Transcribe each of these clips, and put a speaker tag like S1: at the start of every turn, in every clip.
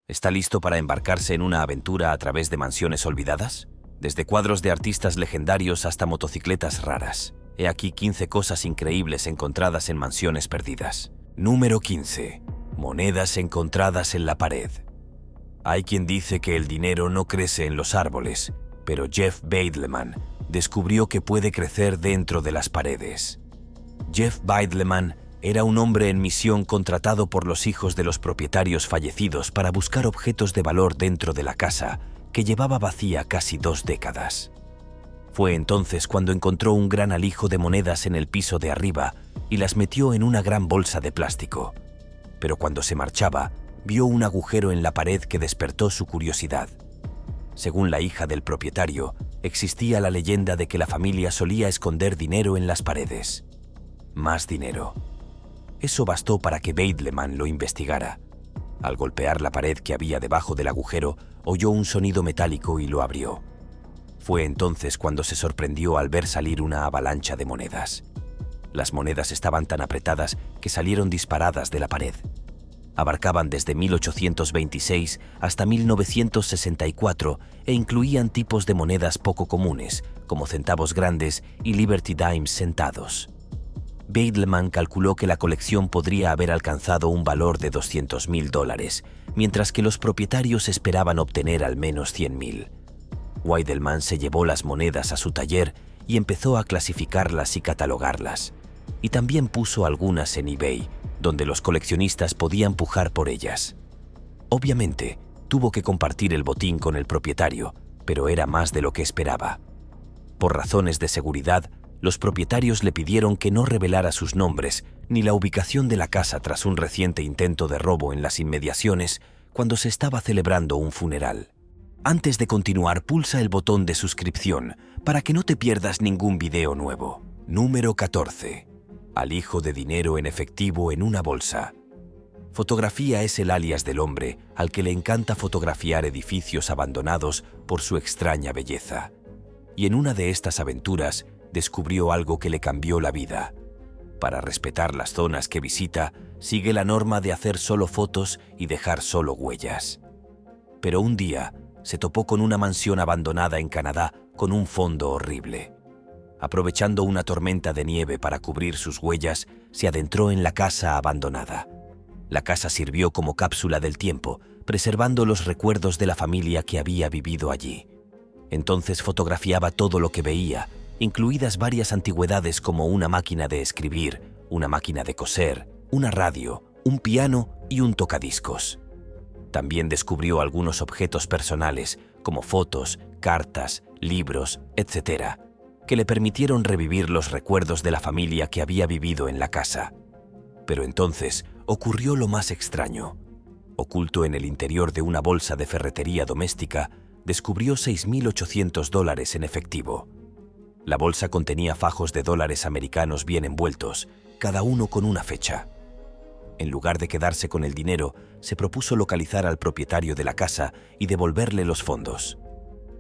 S1: ¿Está listo para embarcarse en una aventura a través de mansiones olvidadas? Desde cuadros de artistas legendarios hasta motocicletas raras. He aquí 15 cosas increíbles encontradas en mansiones perdidas. Número 15. Monedas encontradas en la pared. Hay quien dice que el dinero no crece en los árboles, pero Jeff Beidleman descubrió que puede crecer dentro de las paredes. Jeff Beidleman era un hombre en misión contratado por los hijos de los propietarios fallecidos para buscar objetos de valor dentro de la casa, que llevaba vacía casi 2 décadas. Fue entonces cuando encontró un gran alijo de monedas en el piso de arriba y las metió en una gran bolsa de plástico. Pero cuando se marchaba, vio un agujero en la pared que despertó su curiosidad. Según la hija del propietario, existía la leyenda de que la familia solía esconder dinero en las paredes. Más dinero. Eso bastó para que Beidleman lo investigara. Al golpear la pared que había debajo del agujero, oyó un sonido metálico y lo abrió. Fue entonces cuando se sorprendió al ver salir una avalancha de monedas. Las monedas estaban tan apretadas que salieron disparadas de la pared. Abarcaban desde 1826 hasta 1964 e incluían tipos de monedas poco comunes, como centavos grandes y Liberty Dimes sentados. Beidleman calculó que la colección podría haber alcanzado un valor de $200.000, mientras que los propietarios esperaban obtener al menos $100.000. Weidelman se llevó las monedas a su taller y empezó a clasificarlas y catalogarlas. Y también puso algunas en eBay, donde los coleccionistas podían pujar por ellas. Obviamente, tuvo que compartir el botín con el propietario, pero era más de lo que esperaba. Por razones de seguridad, los propietarios le pidieron que no revelara sus nombres ni la ubicación de la casa tras un reciente intento de robo en las inmediaciones cuando se estaba celebrando un funeral. Antes de continuar, pulsa el botón de suscripción para que no te pierdas ningún video nuevo. Número 14. Alijo de dinero en efectivo en una bolsa. Fotografía es el alias del hombre al que le encanta fotografiar edificios abandonados por su extraña belleza. Y en una de estas aventuras descubrió algo que le cambió la vida. Para respetar las zonas que visita, sigue la norma de hacer solo fotos y dejar solo huellas. Pero un día se topó con una mansión abandonada en Canadá con un fondo horrible. Aprovechando una tormenta de nieve para cubrir sus huellas, se adentró en la casa abandonada. La casa sirvió como cápsula del tiempo, preservando los recuerdos de la familia que había vivido allí. Entonces fotografiaba todo lo que veía, incluidas varias antigüedades como una máquina de escribir, una máquina de coser, una radio, un piano y un tocadiscos. También descubrió algunos objetos personales, como fotos, cartas, libros, etc., que le permitieron revivir los recuerdos de la familia que había vivido en la casa. Pero entonces ocurrió lo más extraño. Oculto en el interior de una bolsa de ferretería doméstica, descubrió $6.800 en efectivo. La bolsa contenía fajos de dólares americanos bien envueltos, cada uno con una fecha. En lugar de quedarse con el dinero, se propuso localizar al propietario de la casa y devolverle los fondos.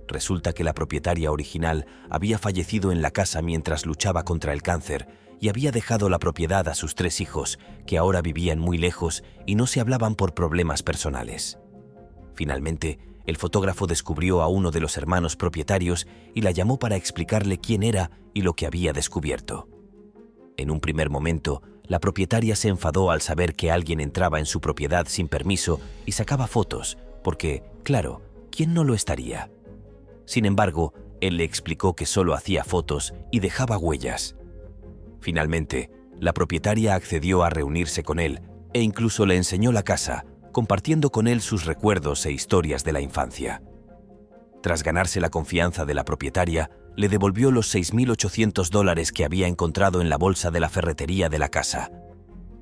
S1: Resulta que la propietaria original había fallecido en la casa mientras luchaba contra el cáncer y había dejado la propiedad a sus 3 hijos, que ahora vivían muy lejos y no se hablaban por problemas personales. Finalmente, el fotógrafo descubrió a uno de los hermanos propietarios y la llamó para explicarle quién era y lo que había descubierto. En un primer momento, la propietaria se enfadó al saber que alguien entraba en su propiedad sin permiso y sacaba fotos, porque, claro, ¿quién no lo estaría? Sin embargo, él le explicó que solo hacía fotos y dejaba huellas. Finalmente, la propietaria accedió a reunirse con él e incluso le enseñó la casa, compartiendo con él sus recuerdos e historias de la infancia. Tras ganarse la confianza de la propietaria, le devolvió los $6.800 que había encontrado en la bolsa de la ferretería de la casa.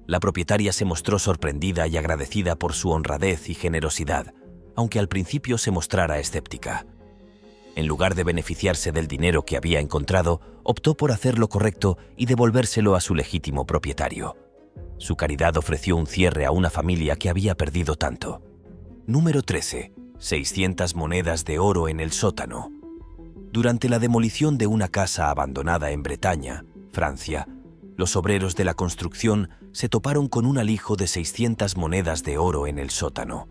S1: La propietaria se mostró sorprendida y agradecida por su honradez y generosidad, aunque al principio se mostrara escéptica. En lugar de beneficiarse del dinero que había encontrado, optó por hacer lo correcto y devolvérselo a su legítimo propietario. Su caridad ofreció un cierre a una familia que había perdido tanto. Número 13. 600 monedas de oro en el sótano. Durante la demolición de una casa abandonada en Bretaña, Francia, los obreros de la construcción se toparon con un alijo de 600 monedas de oro en el sótano.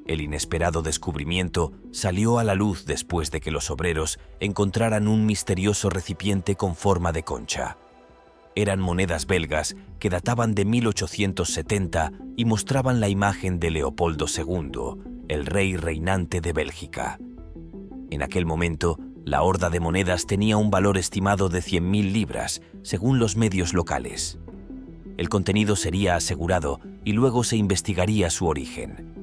S1: El inesperado descubrimiento salió a la luz después de que los obreros encontraran un misterioso recipiente con forma de concha. Eran monedas belgas que databan de 1870 y mostraban la imagen de Leopoldo II, el rey reinante de Bélgica. En aquel momento, la horda de monedas tenía un valor estimado de 100.000 libras, según los medios locales. El contenido sería asegurado y luego se investigaría su origen.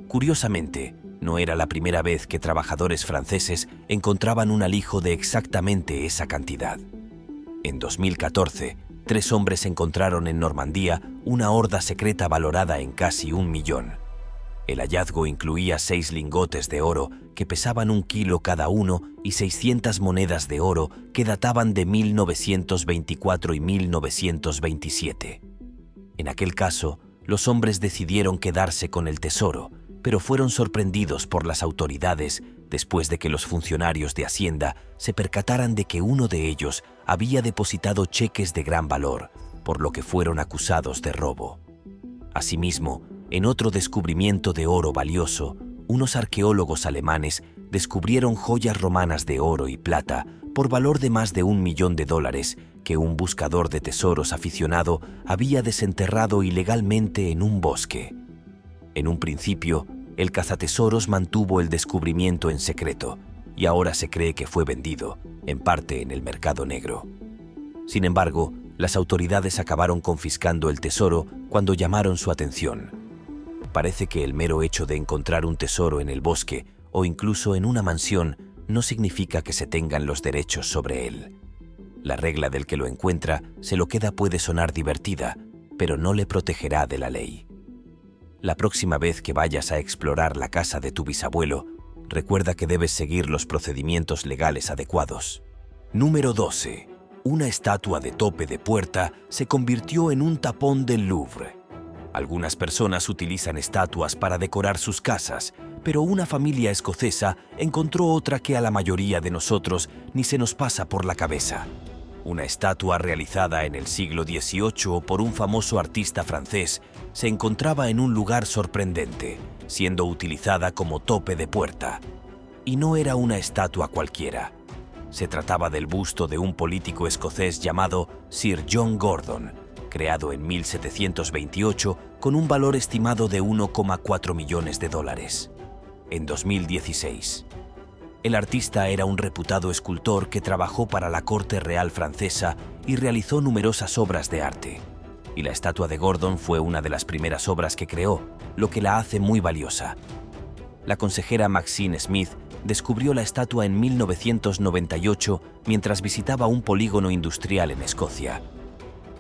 S1: Curiosamente, no era la primera vez que trabajadores franceses encontraban un alijo de exactamente esa cantidad. En 2014, 3 hombres encontraron en Normandía una horda secreta valorada en casi 1 millón. El hallazgo incluía 6 lingotes de oro que pesaban 1 kilo cada uno y 600 monedas de oro que databan de 1924 y 1927. En aquel caso, los hombres decidieron quedarse con el tesoro, pero fueron sorprendidos por las autoridades después de que los funcionarios de Hacienda se percataran de que uno de ellos había depositado cheques de gran valor, por lo que fueron acusados de robo. Asimismo, en otro descubrimiento de oro valioso, unos arqueólogos alemanes descubrieron joyas romanas de oro y plata por valor de más de $1 millón que un buscador de tesoros aficionado había desenterrado ilegalmente en un bosque. En un principio, el cazatesoros mantuvo el descubrimiento en secreto y ahora se cree que fue vendido, en parte en el mercado negro. Sin embargo, las autoridades acabaron confiscando el tesoro cuando llamaron su atención. Parece que el mero hecho de encontrar un tesoro en el bosque o incluso en una mansión no significa que se tengan los derechos sobre él. La regla del que lo encuentra se lo queda puede sonar divertida, pero no le protegerá de la ley. La próxima vez que vayas a explorar la casa de tu bisabuelo, recuerda que debes seguir los procedimientos legales adecuados. Número 12. Una estatua de tope de puerta se convirtió en un tapón del Louvre. Algunas personas utilizan estatuas para decorar sus casas, pero una familia escocesa encontró otra que a la mayoría de nosotros ni se nos pasa por la cabeza. Una estatua realizada en el siglo XVIII por un famoso artista francés se encontraba en un lugar sorprendente, siendo utilizada como tope de puerta. Y no era una estatua cualquiera. Se trataba del busto de un político escocés llamado Sir John Gordon, creado en 1728 con un valor estimado de $1,4 millones. En 2016. El artista era un reputado escultor que trabajó para la corte real francesa y realizó numerosas obras de arte. Y la estatua de Gordon fue una de las primeras obras que creó, lo que la hace muy valiosa. La consejera Maxine Smith descubrió la estatua en 1998 mientras visitaba un polígono industrial en Escocia.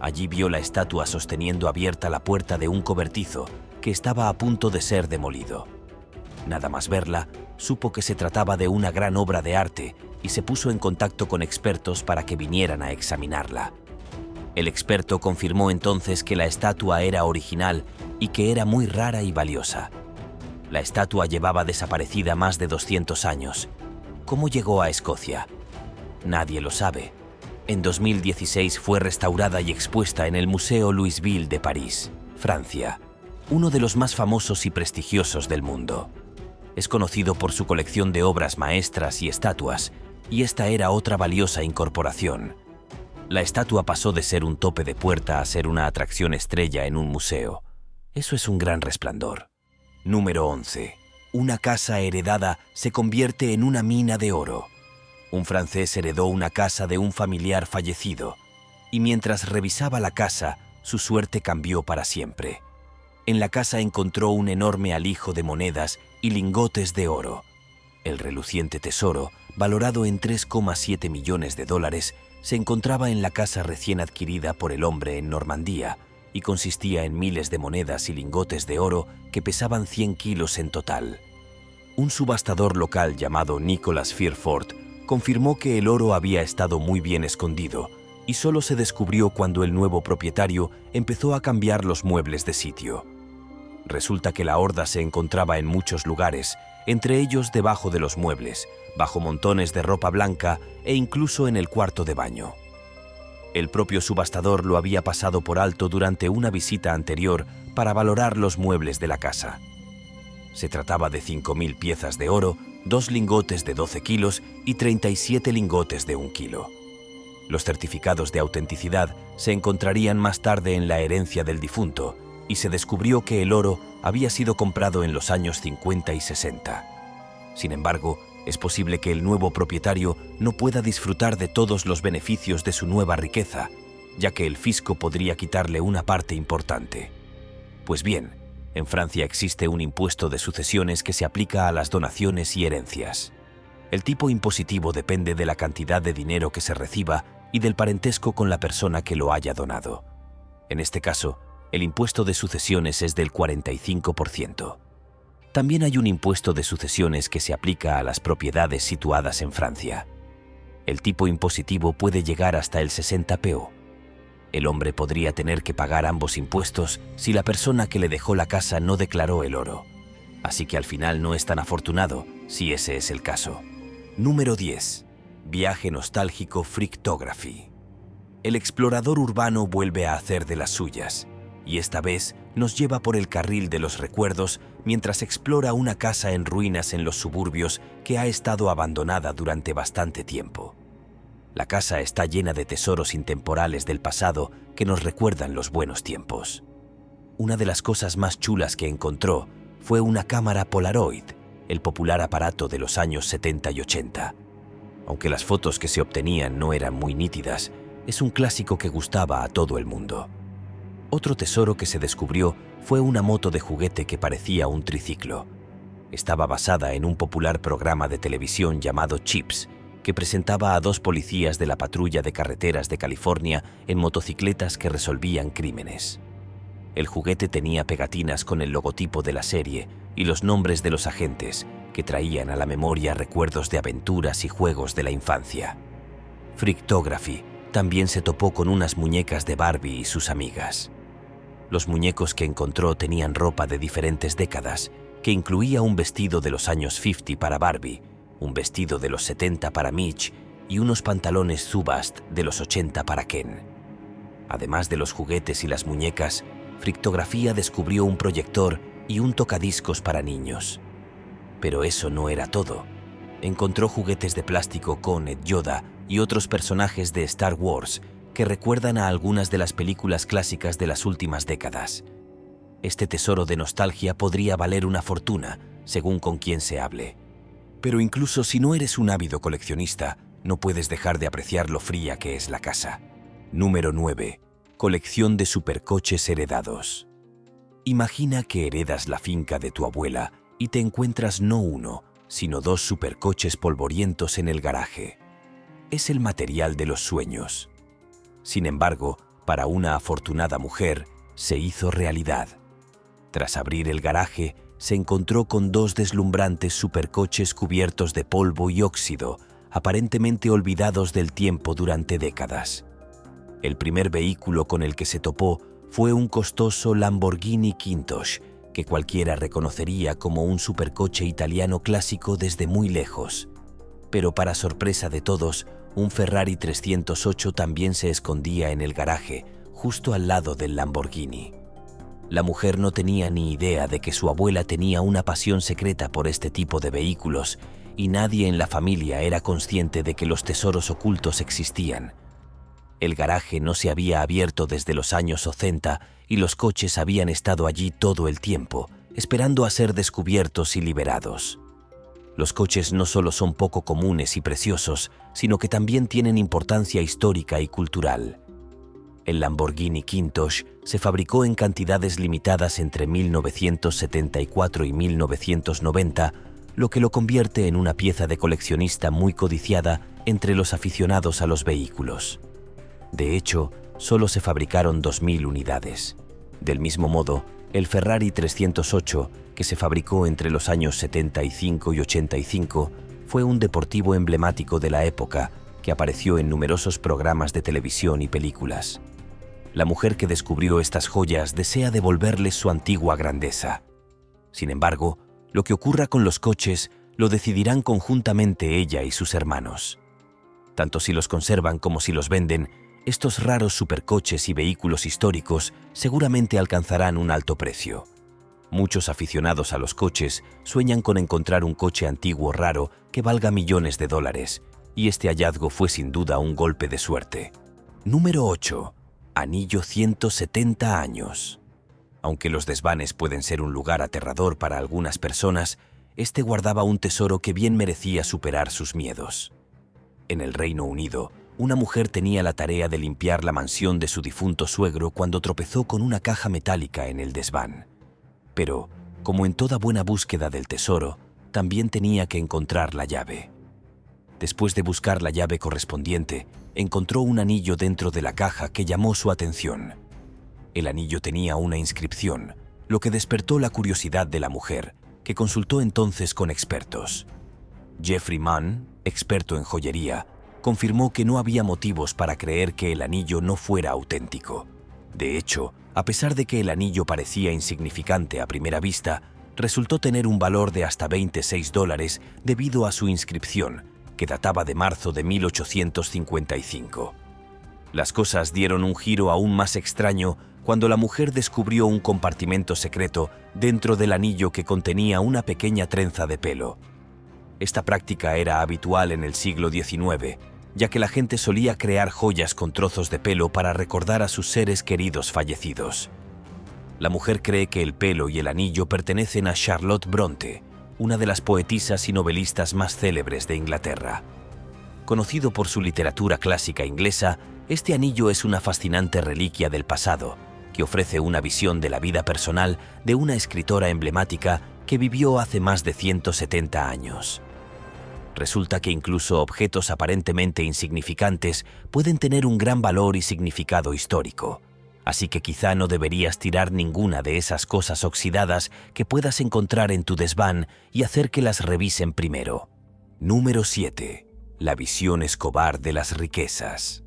S1: Allí vio la estatua sosteniendo abierta la puerta de un cobertizo que estaba a punto de ser demolido. Nada más verla, supo que se trataba de una gran obra de arte y se puso en contacto con expertos para que vinieran a examinarla. El experto confirmó entonces que la estatua era original y que era muy rara y valiosa. La estatua llevaba desaparecida más de 200 años. ¿Cómo llegó a Escocia? Nadie lo sabe. En 2016 fue restaurada y expuesta en el Museo Louisville de París, Francia, uno de los más famosos y prestigiosos del mundo. Es conocido por su colección de obras maestras y estatuas, y esta era otra valiosa incorporación. La estatua pasó de ser un tope de puerta a ser una atracción estrella en un museo. Eso es un gran resplandor. Número 11. Una casa heredada se convierte en una mina de oro. Un francés heredó una casa de un familiar fallecido, y mientras revisaba la casa, su suerte cambió para siempre. En la casa encontró un enorme alijo de monedas y lingotes de oro. El reluciente tesoro, valorado en $3,7 millones, se encontraba en la casa recién adquirida por el hombre en Normandía y consistía en miles de monedas y lingotes de oro que pesaban 100 kilos en total. Un subastador local llamado Nicholas Fairford confirmó que el oro había estado muy bien escondido y solo se descubrió cuando el nuevo propietario empezó a cambiar los muebles de sitio. Resulta que la horda se encontraba en muchos lugares, entre ellos debajo de los muebles, bajo montones de ropa blanca e incluso en el cuarto de baño. El propio subastador lo había pasado por alto durante una visita anterior para valorar los muebles de la casa. Se trataba de 5.000 piezas de oro, 2 lingotes de 12 kilos y 37 lingotes de 1 kilo. Los certificados de autenticidad se encontrarían más tarde en la herencia del difunto y se descubrió que el oro había sido comprado en los años 50 y 60. Sin embargo, es posible que el nuevo propietario no pueda disfrutar de todos los beneficios de su nueva riqueza, ya que el fisco podría quitarle una parte importante. Pues bien, en Francia existe un impuesto de sucesiones que se aplica a las donaciones y herencias. El tipo impositivo depende de la cantidad de dinero que se reciba y del parentesco con la persona que lo haya donado. En este caso, el impuesto de sucesiones es del 45%. También hay un impuesto de sucesiones que se aplica a las propiedades situadas en Francia. El tipo impositivo puede llegar hasta el 60 PO. El hombre podría tener que pagar ambos impuestos si la persona que le dejó la casa no declaró el oro. Así que al final no es tan afortunado, si ese es el caso. Número 10. Viaje nostálgico Frictography. El explorador urbano vuelve a hacer de las suyas, y esta vez nos lleva por el carril de los recuerdos mientras explora una casa en ruinas en los suburbios que ha estado abandonada durante bastante tiempo. La casa está llena de tesoros intemporales del pasado que nos recuerdan los buenos tiempos. Una de las cosas más chulas que encontró fue una cámara Polaroid, el popular aparato de los años 70 y 80. Aunque las fotos que se obtenían no eran muy nítidas, es un clásico que gustaba a todo el mundo. Otro tesoro que se descubrió fue una moto de juguete que parecía un triciclo. Estaba basada en un popular programa de televisión llamado Chips, que presentaba a 2 policías de la patrulla de carreteras de California en motocicletas que resolvían crímenes. El juguete tenía pegatinas con el logotipo de la serie y los nombres de los agentes, que traían a la memoria recuerdos de aventuras y juegos de la infancia. Frictography también se topó con unas muñecas de Barbie y sus amigas. Los muñecos que encontró tenían ropa de diferentes décadas, que incluía un vestido de los años 50 para Barbie, un vestido de los 70 para Mitch y unos pantalones Zubast de los 80 para Ken. Además de los juguetes y las muñecas, Frictografía descubrió un proyector y un tocadiscos para niños. Pero eso no era todo. Encontró juguetes de plástico con Ed Yoda y otros personajes de Star Wars que recuerdan a algunas de las películas clásicas de las últimas décadas. Este tesoro de nostalgia podría valer una fortuna, según con quién se hable. Pero incluso si no eres un ávido coleccionista, no puedes dejar de apreciar lo fría que es la casa. Número 9. Colección de supercoches heredados. Imagina que heredas la finca de tu abuela y te encuentras no uno, sino 2 supercoches polvorientos en el garaje. Es el material de los sueños. Sin embargo, para una afortunada mujer, se hizo realidad. Tras abrir el garaje, se encontró con 2 deslumbrantes supercoches cubiertos de polvo y óxido, aparentemente olvidados del tiempo durante décadas. El primer vehículo con el que se topó fue un costoso Lamborghini Countach, que cualquiera reconocería como un supercoche italiano clásico desde muy lejos. Pero para sorpresa de todos, un Ferrari 308 también se escondía en el garaje, justo al lado del Lamborghini. La mujer no tenía ni idea de que su abuela tenía una pasión secreta por este tipo de vehículos y nadie en la familia era consciente de que los tesoros ocultos existían. El garaje no se había abierto desde los años 80 y los coches habían estado allí todo el tiempo, esperando a ser descubiertos y liberados. Los coches no solo son poco comunes y preciosos, sino que también tienen importancia histórica y cultural. El Lamborghini Countach se fabricó en cantidades limitadas entre 1974 y 1990, lo que lo convierte en una pieza de coleccionista muy codiciada entre los aficionados a los vehículos. De hecho, solo se fabricaron 2.000 unidades. Del mismo modo, el Ferrari 308, que se fabricó entre los años 75 y 85, fue un deportivo emblemático de la época que apareció en numerosos programas de televisión y películas. La mujer que descubrió estas joyas desea devolverles su antigua grandeza. Sin embargo, lo que ocurra con los coches lo decidirán conjuntamente ella y sus hermanos. Tanto si los conservan como si los venden, estos raros supercoches y vehículos históricos seguramente alcanzarán un alto precio. Muchos aficionados a los coches sueñan con encontrar un coche antiguo raro que valga millones de dólares, y este hallazgo fue sin duda un golpe de suerte. Número 8. Anillo 170 años. Aunque los desvanes pueden ser un lugar aterrador para algunas personas, este guardaba un tesoro que bien merecía superar sus miedos. En el Reino Unido, una mujer tenía la tarea de limpiar la mansión de su difunto suegro cuando tropezó con una caja metálica en el desván. Pero, como en toda buena búsqueda del tesoro, también tenía que encontrar la llave. Después de buscar la llave correspondiente, encontró un anillo dentro de la caja que llamó su atención. El anillo tenía una inscripción, lo que despertó la curiosidad de la mujer, que consultó entonces con expertos. Jeffrey Mann, experto en joyería, confirmó que no había motivos para creer que el anillo no fuera auténtico. De hecho, a pesar de que el anillo parecía insignificante a primera vista, resultó tener un valor de hasta $26 debido a su inscripción, que databa de marzo de 1855. Las cosas dieron un giro aún más extraño cuando la mujer descubrió un compartimento secreto dentro del anillo que contenía una pequeña trenza de pelo. Esta práctica era habitual en el siglo XIX, ya que la gente solía crear joyas con trozos de pelo para recordar a sus seres queridos fallecidos. La mujer cree que el pelo y el anillo pertenecen a Charlotte Bronte, una de las poetisas y novelistas más célebres de Inglaterra. Conocido por su literatura clásica inglesa, este anillo es una fascinante reliquia del pasado, que ofrece una visión de la vida personal de una escritora emblemática que vivió hace más de 170 años. Resulta que incluso objetos aparentemente insignificantes pueden tener un gran valor y significado histórico. Así que quizá no deberías tirar ninguna de esas cosas oxidadas que puedas encontrar en tu desván y hacer que las revisen primero. Número 7. La visión Escobar de las riquezas.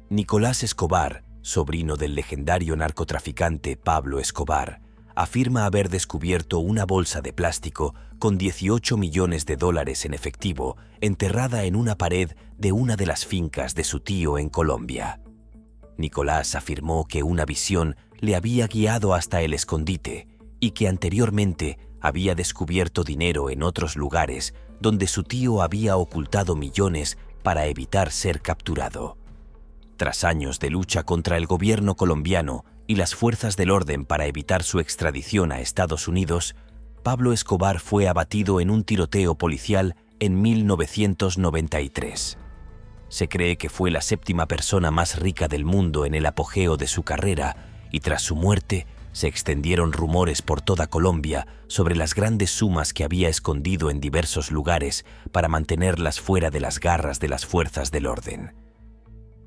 S1: Nicolás Escobar, sobrino del legendario narcotraficante Pablo Escobar, afirma haber descubierto una bolsa de plástico con $18 millones en efectivo enterrada en una pared de una de las fincas de su tío en Colombia. Nicolás afirmó que una visión le había guiado hasta el escondite y que anteriormente había descubierto dinero en otros lugares donde su tío había ocultado millones para evitar ser capturado. Tras años de lucha contra el gobierno colombiano y las fuerzas del orden para evitar su extradición a Estados Unidos, Pablo Escobar fue abatido en un tiroteo policial en 1993. Se cree que fue la 7ª persona más rica del mundo en el apogeo de su carrera y tras su muerte se extendieron rumores por toda Colombia sobre las grandes sumas que había escondido en diversos lugares para mantenerlas fuera de las garras de las fuerzas del orden.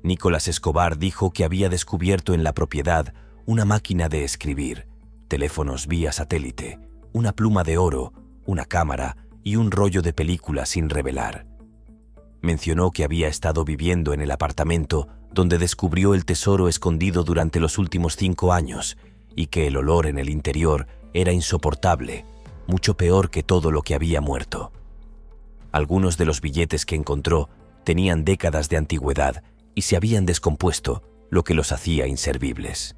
S1: Nicolás Escobar dijo que había descubierto en la propiedad una máquina de escribir, teléfonos vía satélite, una pluma de oro, una cámara y un rollo de película sin revelar. Mencionó que había estado viviendo en el apartamento donde descubrió el tesoro escondido durante los últimos 5 años y que el olor en el interior era insoportable, mucho peor que todo lo que había muerto. Algunos de los billetes que encontró tenían décadas de antigüedad y se habían descompuesto, lo que los hacía inservibles.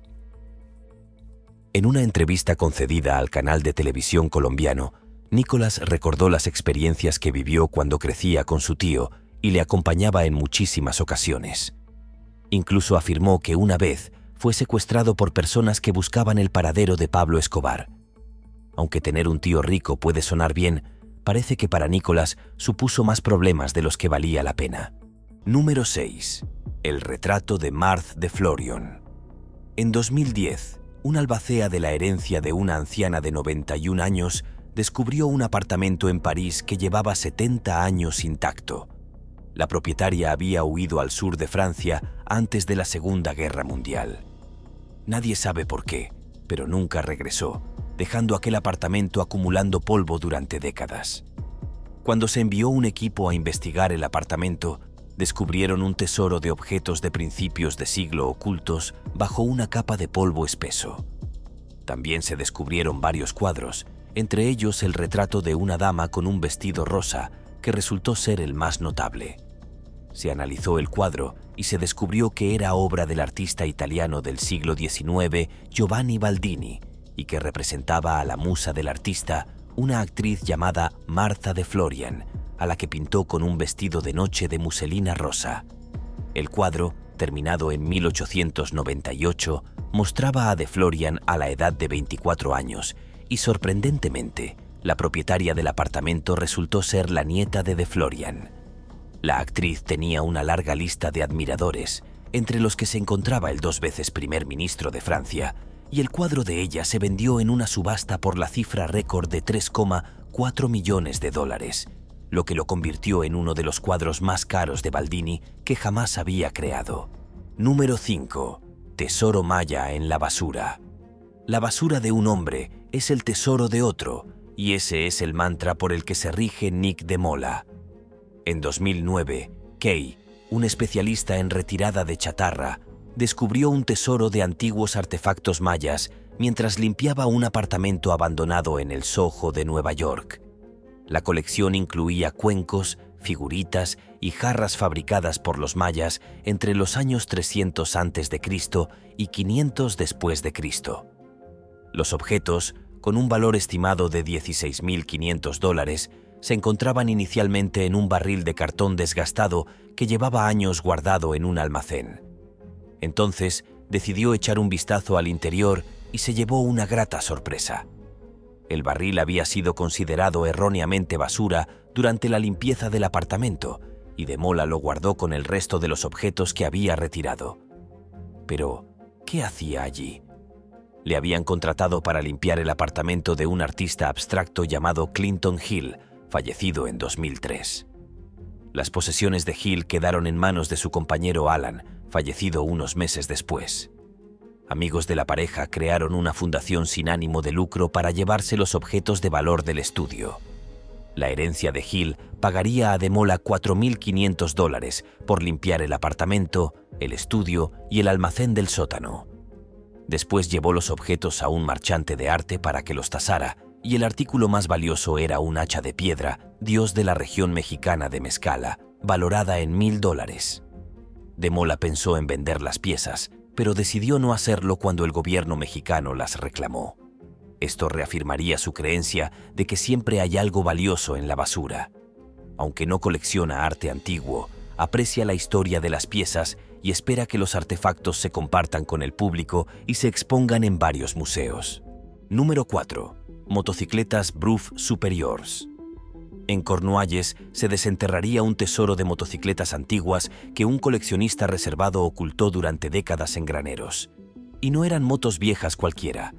S1: En una entrevista concedida al canal de televisión colombiano, Nicolás recordó las experiencias que vivió cuando crecía con su tío y le acompañaba en muchísimas ocasiones. Incluso afirmó que una vez fue secuestrado por personas que buscaban el paradero de Pablo Escobar. Aunque tener un tío rico puede sonar bien, parece que para Nicolás supuso más problemas de los que valía la pena. Número 6. El retrato de Marthe de Florion. En 2010, un albacea de la herencia de una anciana de 91 años descubrió un apartamento en París que llevaba 70 años intacto. La propietaria había huido al sur de Francia antes de la Segunda Guerra Mundial. Nadie sabe por qué, pero nunca regresó, dejando aquel apartamento acumulando polvo durante décadas. Cuando se envió un equipo a investigar el apartamento, descubrieron un tesoro de objetos de principios de siglo ocultos bajo una capa de polvo espeso. También se descubrieron varios cuadros, entre ellos el retrato de una dama con un vestido rosa, que resultó ser el más notable. Se analizó el cuadro y se descubrió que era obra del artista italiano del siglo XIX Giovanni Baldini y que representaba a la musa del artista, una actriz llamada Martha de Florian, a la que pintó con un vestido de noche de muselina rosa. El cuadro, terminado en 1898, mostraba a de Florian a la edad de 24 años y, sorprendentemente, la propietaria del apartamento resultó ser la nieta de Florian. La actriz tenía una larga lista de admiradores, entre los que se encontraba el 2 veces primer ministro de Francia, y el cuadro de ella se vendió en una subasta por la cifra récord de 3,4 millones de dólares, lo que lo convirtió en uno de los cuadros más caros de Baldini que jamás había creado. Número 5. Tesoro maya en la basura. La basura de un hombre es el tesoro de otro, y ese es el mantra por el que se rige Nick de Mola. En 2009, Kay, un especialista en retirada de chatarra, descubrió un tesoro de antiguos artefactos mayas mientras limpiaba un apartamento abandonado en el Soho de Nueva York. La colección incluía cuencos, figuritas y jarras fabricadas por los mayas entre los años 300 a.C. y 500 después de Cristo. Los objetos, con un valor estimado de $16.500, se encontraban inicialmente en un barril de cartón desgastado que llevaba años guardado en un almacén. Entonces, decidió echar un vistazo al interior y se llevó una grata sorpresa. El barril había sido considerado erróneamente basura durante la limpieza del apartamento y de Mola lo guardó con el resto de los objetos que había retirado. Pero, ¿qué hacía allí? Le habían contratado para limpiar el apartamento de un artista abstracto llamado Clinton Hill, fallecido en 2003. Las posesiones de Hill quedaron en manos de su compañero Alan, fallecido unos meses después. Amigos de la pareja crearon una fundación sin ánimo de lucro para llevarse los objetos de valor del estudio. La herencia de Hill pagaría a de Mola $4.500 por limpiar el apartamento, el estudio y el almacén del sótano. Después llevó los objetos a un marchante de arte para que los tasara, y el artículo más valioso era un hacha de piedra, dios de la región mexicana de Mezcala, valorada en $1.000. De Mola pensó en vender las piezas, pero decidió no hacerlo cuando el gobierno mexicano las reclamó. Esto reafirmaría su creencia de que siempre hay algo valioso en la basura. Aunque no colecciona arte antiguo, aprecia la historia de las piezas y espera que los artefactos se compartan con el público y se expongan en varios museos. Número 4. Motocicletas Brough Superiors. En Cornualles se desenterraría un tesoro de motocicletas antiguas que un coleccionista reservado ocultó durante décadas en graneros. Y no eran motos viejas cualquiera,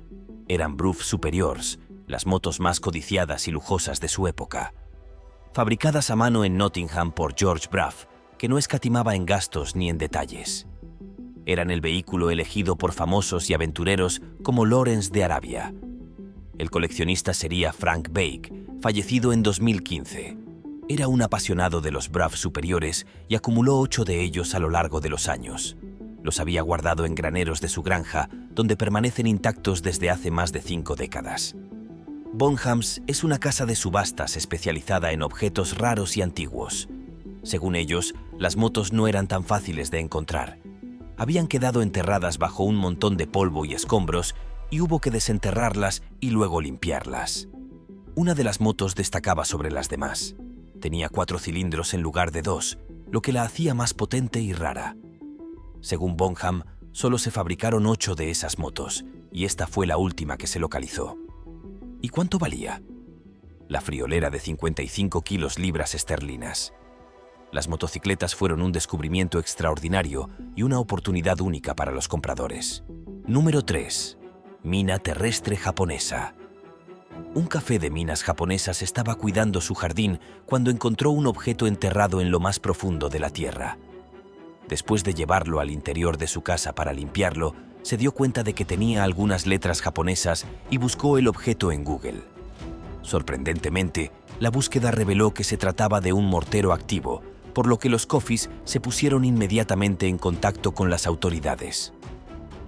S1: eran Brough Superiors, las motos más codiciadas y lujosas de su época. Fabricadas a mano en Nottingham por George Brough, que no escatimaba en gastos ni en detalles. Eran el vehículo elegido por famosos y aventureros como Lawrence de Arabia. El coleccionista sería Frank Bake, fallecido en 2015. Era un apasionado de los Brough Superiores y acumuló 8 de ellos a lo largo de los años. Los había guardado en graneros de su granja, donde permanecen intactos desde hace más de 5 décadas. Bonhams es una casa de subastas especializada en objetos raros y antiguos. Según ellos, las motos no eran tan fáciles de encontrar. Habían quedado enterradas bajo un montón de polvo y escombros y hubo que desenterrarlas y luego limpiarlas. Una de las motos destacaba sobre las demás. Tenía 4 cilindros en lugar de 2, lo que la hacía más potente y rara. Según Bonham, solo se fabricaron 8 de esas motos, y esta fue la última que se localizó. ¿Y cuánto valía? La friolera de 55 kilos libras esterlinas. Las motocicletas fueron un descubrimiento extraordinario y una oportunidad única para los compradores. Número 3. Mina terrestre japonesa. Un café de minas japonesas estaba cuidando su jardín cuando encontró un objeto enterrado en lo más profundo de la tierra. Después de llevarlo al interior de su casa para limpiarlo, se dio cuenta de que tenía algunas letras japonesas y buscó el objeto en Google. Sorprendentemente, la búsqueda reveló que se trataba de un mortero activo, por lo que los Coffees se pusieron inmediatamente en contacto con las autoridades.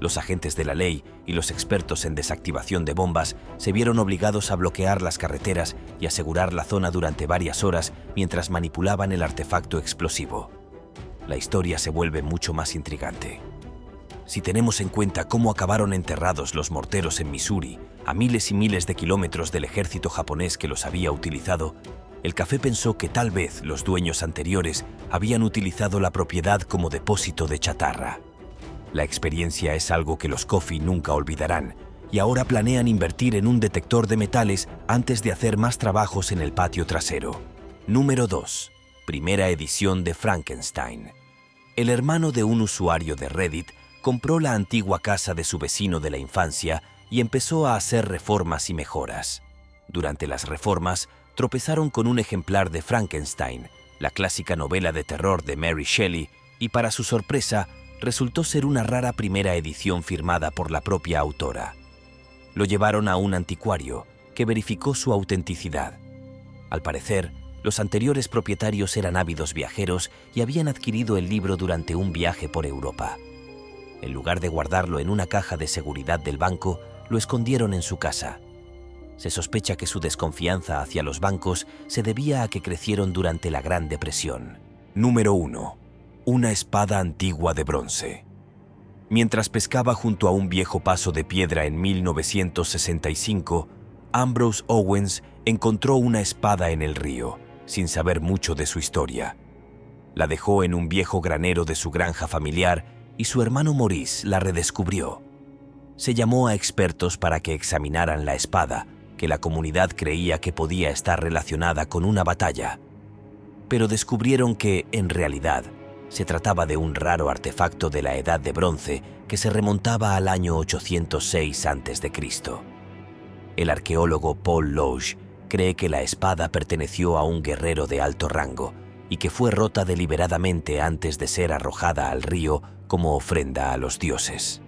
S1: Los agentes de la ley y los expertos en desactivación de bombas se vieron obligados a bloquear las carreteras y asegurar la zona durante varias horas mientras manipulaban el artefacto explosivo. La historia se vuelve mucho más intrigante. Si tenemos en cuenta cómo acabaron enterrados los morteros en Missouri, A miles y miles de kilómetros del ejército japonés que los había utilizado, el café pensó que tal vez los dueños anteriores habían utilizado la propiedad como depósito de chatarra. La experiencia es algo que los Coffey nunca olvidarán, y ahora planean invertir en un detector de metales antes de hacer más trabajos en el patio trasero. Número 2. Primera edición de Frankenstein. El hermano de un usuario de Reddit compró la antigua casa de su vecino de la infancia y empezó a hacer reformas y mejoras. Durante las reformas, tropezaron con un ejemplar de Frankenstein, la clásica novela de terror de Mary Shelley, y para su sorpresa, resultó ser una rara primera edición firmada por la propia autora. Lo llevaron a un anticuario, que verificó su autenticidad. Al parecer, los anteriores propietarios eran ávidos viajeros y habían adquirido el libro durante un viaje por Europa. En lugar de guardarlo en una caja de seguridad del banco, lo escondieron en su casa. Se sospecha que su desconfianza hacia los bancos se debía a que crecieron durante la Gran Depresión. Número 1. Una espada antigua de bronce. Mientras pescaba junto a un viejo paso de piedra en 1965, Ambrose Owens encontró una espada en el río, sin saber mucho de su historia. La dejó en un viejo granero de su granja familiar y su hermano Maurice la redescubrió. Se llamó a expertos para que examinaran la espada, que la comunidad creía que podía estar relacionada con una batalla. Pero descubrieron que, en realidad, se trataba de un raro artefacto de la Edad de Bronce que se remontaba al año 806 a.C. El arqueólogo Paul Loge cree que la espada perteneció a un guerrero de alto rango y que fue rota deliberadamente antes de ser arrojada al río como ofrenda a los dioses.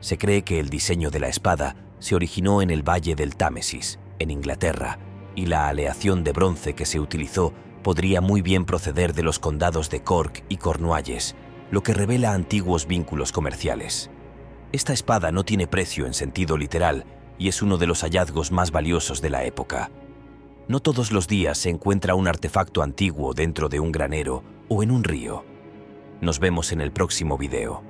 S1: Se cree que el diseño de la espada se originó en el Valle del Támesis, en Inglaterra, y la aleación de bronce que se utilizó podría muy bien proceder de los condados de Cork y Cornualles, lo que revela antiguos vínculos comerciales. Esta espada no tiene precio en sentido literal y es uno de los hallazgos más valiosos de la época. No todos los días se encuentra un artefacto antiguo dentro de un granero o en un río. Nos vemos en el próximo video.